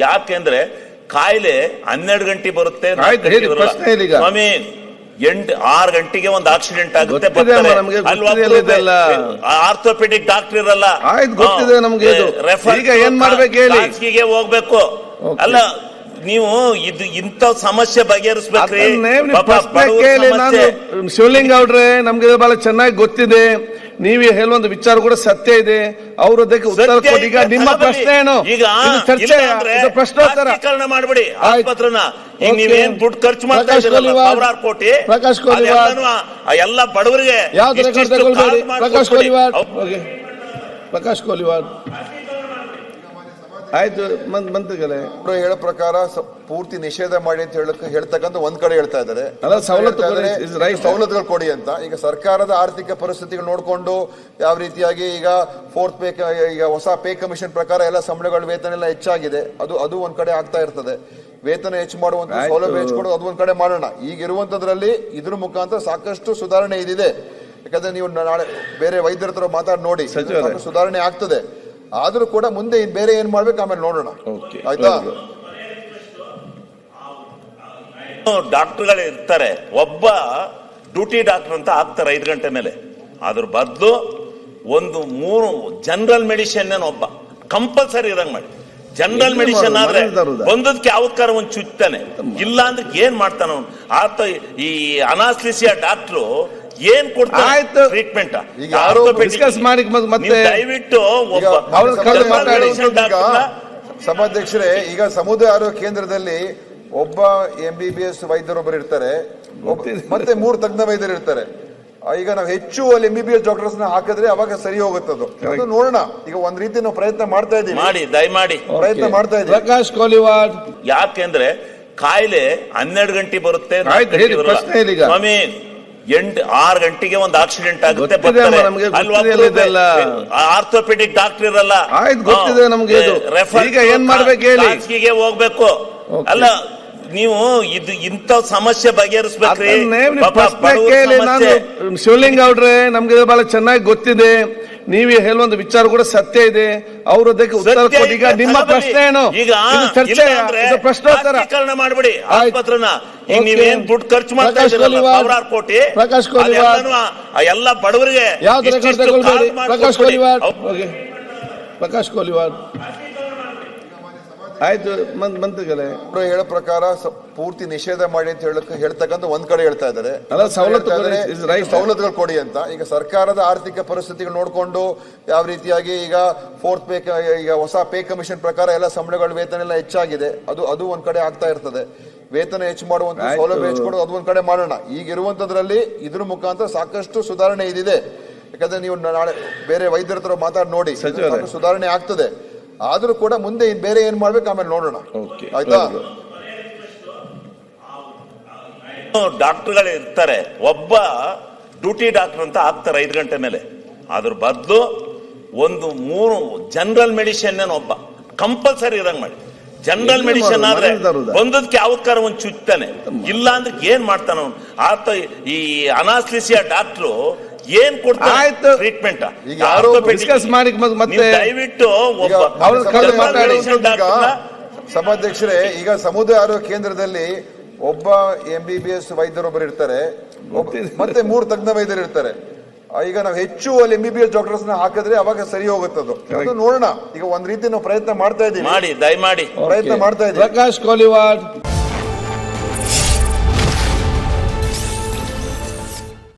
ಯಾಕೆಂದ್ರೆ ಕಾಯಿಲೆ 12 ಗಂಟೆ ಬರುತ್ತೆ ಸ್ವಾಮಿ. 6 ಗಂಟೆಗೆ ಒಂದು ಆಕ್ಸಿಡೆಂಟ್ ಆಗುತ್ತೆ, ಆರ್ಥೋಪೆಡಿಕ್ ಡಾಕ್ಟರ್ ಇರಲ್ಲ, ಖಾಸಗಿಗೆ ಹೋಗ್ಬೇಕು. ಅಲ್ಲ ನೀವು ಇದು ಇಂಥ ಸಮಸ್ಯೆ ಬಗೆಹರಿಸ್ಬೇಕ್ರಿ. ಶಿವಲಿಂಗ ಅವ್ರೆ, ನಮ್ಗೆ ಬಹಳ ಚೆನ್ನಾಗಿ ಗೊತ್ತಿದೆ, ನೀವು ಹೇಳುವಂತ ವಿಚಾರ ಕೂಡ ಸತ್ಯ ಇದೆ. ಅವರು ಅದಕ್ಕೆ ಉತ್ತರ ಕೊಡಿ. ಈಗ ನಿಮ್ಮ ಪ್ರಶ್ನೆ ಏನು? ಈಗ ಪ್ರಶ್ನೋತ್ತರ ಮಾಡ್ಬಿಡಿ ಆಸ್ಪತ್ರೆನ. ಈಗ ನೀವೇನ್ ದುಡ್ಡು ಖರ್ಚು ಮಾಡ್ತಾ ಇದ್ದೀರಲ್ಲ, ಸಾವಿರಾರು ಕೋಟಿ, ಪ್ರಕಾಶ್ ಕೋಲಿವಾಡ್ ಎಲ್ಲ ಬಡವರಿಗೆ. ಪ್ರಕಾಶ್ ಕೋಲಿವಾಡ್ ಆಯ್ತು ಮಂತ್ರಿಗಳೇ, ಹೇಳೋ ಪ್ರಕಾರ ಪೂರ್ತಿ ನಿಷೇಧ ಮಾಡಿ ಅಂತ ಹೇಳ್ತಕ್ಕಂಥ ಒಂದ್ ಕಡೆ ಹೇಳ್ತಾ ಇದ್ದಾರೆ, ಸವಲತ್ತುಗಳು ಕೊಡಿ ಅಂತ. ಈಗ ಸರ್ಕಾರದ ಆರ್ಥಿಕ ಪರಿಸ್ಥಿತಿಗಳು ನೋಡ್ಕೊಂಡು ಯಾವ ರೀತಿಯಾಗಿ ಈಗ ಫೋರ್ತ್ ಪೇ, ಈಗ ಹೊಸ ಪೇ ಕಮಿಷನ್ ಪ್ರಕಾರ ಎಲ್ಲ ಸಂಬಳಗಳ ವೇತನ ಎಲ್ಲ ಹೆಚ್ಚಾಗಿದೆ. ಅದು ಒಂದ್ ಕಡೆ ಆಗ್ತಾ ಇರ್ತದೆ. ವೇತನ ಹೆಚ್ಚು ಮಾಡುವಂತ ಸೌಲಭ್ಯ ಹೆಚ್ಚಿಕೊಡೋದು ಅದು ಒಂದ್ ಕಡೆ ಮಾಡೋಣ. ಈಗ ಇರುವಂತದ್ರಲ್ಲಿ ಇದ್ರ ಮುಖಾಂತರ ಸಾಕಷ್ಟು ಸುಧಾರಣೆ ಇದಿದೆ. ಯಾಕಂದ್ರೆ ನೀವು ನಾಳೆ ಬೇರೆ ವೈದ್ಯರ ಹತ್ರ ಮಾತಾಡಿ ನೋಡಿ, ಸುಧಾರಣೆ ಆಗ್ತದೆ. ಆದ್ರೂ ಕೂಡ ಮುಂದೆ ಬೇರೆ ಏನ್ ಮಾಡ್ಬೇಕು ಆಮೇಲೆ ನೋಡೋಣ, ಆಯ್ತಾ? ಡಾಕ್ಟರ್ಗಳು ಇರ್ತಾರೆ, ಒಬ್ಬ ಡ್ಯೂಟಿ ಡಾಕ್ಟರ್ ಅಂತ ಆಗ್ತಾರೆ 5 ಗಂಟೆ ಮೇಲೆ. ಅದ್ರ ಬದಲು ಒಂದು 3 ಜನರಲ್ ಮೆಡಿಸಿನ್ ಒಬ್ಬ ಕಂಪಲ್ಸರಿ ಇರಂಗ್ ಮಾಡಿ. ಜನರಲ್ ಮೆಡಿಸಿನ್ ಆದ್ರೆ ಬಂದದಕ್ಕೆ ಯಾವತ್ಕಾರ ಒಂದು ಚುಚ್ತಾನೆ, ಇಲ್ಲ ಅಂದ್ರೆ ಏನ್ ಮಾಡ್ತಾನ ಅವನು. ಆತ ಈ ಅನಾಸ್ಥಿಸಿಯಾ ಡಾಕ್ಟ್ರು ಏನ್ ಕೊಡ್ತಾರೆ ಟ್ರೀಟ್ಮೆಂಟ್, ದಯವಿಟ್ಟು ಸಭಾಧ್ಯಕ್ಷರೇ, ಈಗ ಸಮುದಾಯ ಆರೋಗ್ಯ ಕೇಂದ್ರದಲ್ಲಿ ಒಬ್ಬ MBBS ವೈದ್ಯರೊಬ್ಬರು ಇರ್ತಾರೆ, ಮತ್ತೆ 3 ತಜ್ಞ ವೈದ್ಯರು ಇರ್ತಾರೆ. ಈಗ ನಾವು ಹೆಚ್ಚು ಅಲ್ಲಿ MBBS ಡಾಕ್ಟರ್ಸ್ ಹಾಕಿದ್ರೆ ಅವಾಗ ಸರಿ ಹೋಗುತ್ತದು. ಅದು ನೋಡೋಣ. ಈಗ ಒಂದ್ ರೀತಿ ನಾವು ಪ್ರಯತ್ನ ಮಾಡ್ತಾ ಇದ್ದೀವಿ, ದಯಮಾಡಿ ಪ್ರಯತ್ನ ಮಾಡ್ತಾ ಇದ್ದೀವಿ. ಪ್ರಕಾಶ್ ಕೋಲಿವಾಡ್, ಯಾಕೆಂದ್ರೆ ಕಾಯಿಲೆ 12 ಗಂಟೆ ಬರುತ್ತೆ ಸ್ವಾಮಿ. 6 ಗಂಟೆಗೆ ಒಂದು ಆಕ್ಸಿಡೆಂಟ್ ಆಗುತ್ತೆ, ಆರ್ಥೋಪೆಡಿಕ್ ಡಾಕ್ಟರ್ ಇರಲ್ಲ, ಖಾಸಗಿಗೆ ಹೋಗ್ಬೇಕು. ಅಲ್ಲ ನೀವು ಇದು ಇಂಥ ಸಮಸ್ಯೆ ಬಗೆಹರಿಸ್ಬೇಕ್ರಿ. ಶಿವಲಿಂಗ ಅವ್ರೆ, ನಮ್ಗೆ ಬಹಳ ಚೆನ್ನಾಗಿ ಗೊತ್ತಿದೆ, ನೀವು ಹೇಳುವಂತ ವಿಚಾರ ಕೂಡ ಸತ್ಯ ಇದೆ. ಅವರು ಅದಕ್ಕೆ ಉತ್ತರ ಕೊಡಿ. ಈಗ ನಿಮ್ಮ ಪ್ರಶ್ನೆ ಏನು? ಈಗ ಪ್ರಶ್ನೋತ್ತರ ಮಾಡ್ಬಿಡಿ ಆಸ್ಪತ್ರೆನ. ಈಗ ನೀವೇನ್ ದುಡ್ಡು ಖರ್ಚು ಮಾಡ್ತಾ ಇದ್ದೀರಲ್ಲ, ಸಾವಿರಾರು ಕೋಟಿ, ಎಲ್ಲ ಬಡವರಿಗೆ. ಪ್ರಕಾಶ್ ಕೋಲಿವಾಡ್ ಆಯ್ತು ಮಂತ್ರಿಗಳೇ, ಹೇಳೋ ಪ್ರಕಾರ ಪೂರ್ತಿ ನಿಷೇಧ ಮಾಡಿ ಅಂತ ಹೇಳ್ತಕ್ಕಂಥ ಒಂದ್ ಕಡೆ ಹೇಳ್ತಾ ಇದ್ದಾರೆ, ಸವಲತ್ತುಗಳು ಕೊಡಿ ಅಂತ. ಈಗ ಸರ್ಕಾರದ ಆರ್ಥಿಕ ಪರಿಸ್ಥಿತಿಗಳು ನೋಡ್ಕೊಂಡು ಯಾವ ರೀತಿಯಾಗಿ ಈಗ ಫೋರ್ತ್ ಪೇ, ಈಗ ಹೊಸ ಪೇ ಕಮಿಷನ್ ಪ್ರಕಾರ ಎಲ್ಲ ಸಂಬಳಗಳ ವೇತನ ಎಲ್ಲ ಹೆಚ್ಚಾಗಿದೆ. ಅದು ಒಂದ್ ಕಡೆ ಆಗ್ತಾ ಇರ್ತದೆ. ವೇತನ ಹೆಚ್ಚು ಮಾಡುವಂತ ಸೌಲಭ್ಯ ಹೆಚ್ಚಿಕೊಡೋದು ಅದು ಒಂದ್ ಕಡೆ ಮಾಡೋಣ. ಈಗ ಇರುವಂತದ್ರಲ್ಲಿ ಇದ್ರ ಮುಖಾಂತರ ಸಾಕಷ್ಟು ಸುಧಾರಣೆ ಇದಿದೆ. ಯಾಕಂದ್ರೆ ನೀವು ನಾಳೆ ಬೇರೆ ವೈದ್ಯರ ಹತ್ರ ಮಾತಾಡಿ ನೋಡಿ, ಸುಧಾರಣೆ ಆಗ್ತದೆ. ಆದ್ರೂ ಕೂಡ ಮುಂದೆ ಬೇರೆ ಏನ್ ಮಾಡ್ಬೇಕು ಆಮೇಲೆ ನೋಡೋಣ, ಆಯ್ತಾ? ಡಾಕ್ಟರ್ಗಳು ಇರ್ತಾರೆ, ಒಬ್ಬ ಡ್ಯೂಟಿ ಡಾಕ್ಟರ್ ಅಂತ ಆಗ್ತಾರೆ 5 ಗಂಟೆ ಮೇಲೆ. ಅದ್ರ ಬದಲು ಒಂದು 3 ಜನರಲ್ ಮೆಡಿಸಿನ್ ಒಬ್ಬ ಕಂಪಲ್ಸರಿ ಇರಂಗ್ ಮಾಡಿ. ಜನರಲ್ ಮೆಡಿಸಿನ್ ಆದ್ರೆ ಬಂದದಕ್ಕೆ ಯಾವತ್ಕಾರ ಒಂದು ಚುಚ್ತಾನೆ, ಇಲ್ಲ ಅಂದ್ರೆ ಏನ್ ಮಾಡ್ತಾನ ಅವನು. ಆತ ಈ ಅನಾಸ್ಥಿಸಿಯಾ ಡಾಕ್ಟ್ರು ಏನ್ ಕೊಡ್ತಾರೆ ಟ್ರೀಟ್ಮೆಂಟ್, ದಯವಿಟ್ಟು ಸಭಾಧ್ಯಕ್ಷರೇ, ಈಗ ಸಮುದಾಯ ಆರೋಗ್ಯ ಕೇಂದ್ರದಲ್ಲಿ ಒಬ್ಬ MBBS ವೈದ್ಯರೊಬ್ಬರು ಇರ್ತಾರೆ, ಮತ್ತೆ 3 ತಜ್ಞ ವೈದ್ಯರು ಇರ್ತಾರೆ. ಈಗ ನಾವು ಹೆಚ್ಚು ಅಲ್ಲಿ MBBS ಡಾಕ್ಟರ್ಸ್ ಹಾಕಿದ್ರೆ ಅವಾಗ ಸರಿ ಹೋಗುತ್ತದು. ಅದು ನೋಡೋಣ. ಈಗ ಒಂದ್ ರೀತಿ ನಾವು ಪ್ರಯತ್ನ ಮಾಡ್ತಾ ಇದ್ದೀವಿ, ದಯಮಾಡಿ ಪ್ರಯತ್ನ ಮಾಡ್ತಾ ಇದ್ದೀವಿ. ಪ್ರಕಾಶ್ ಕೋಲಿವಾಡ್.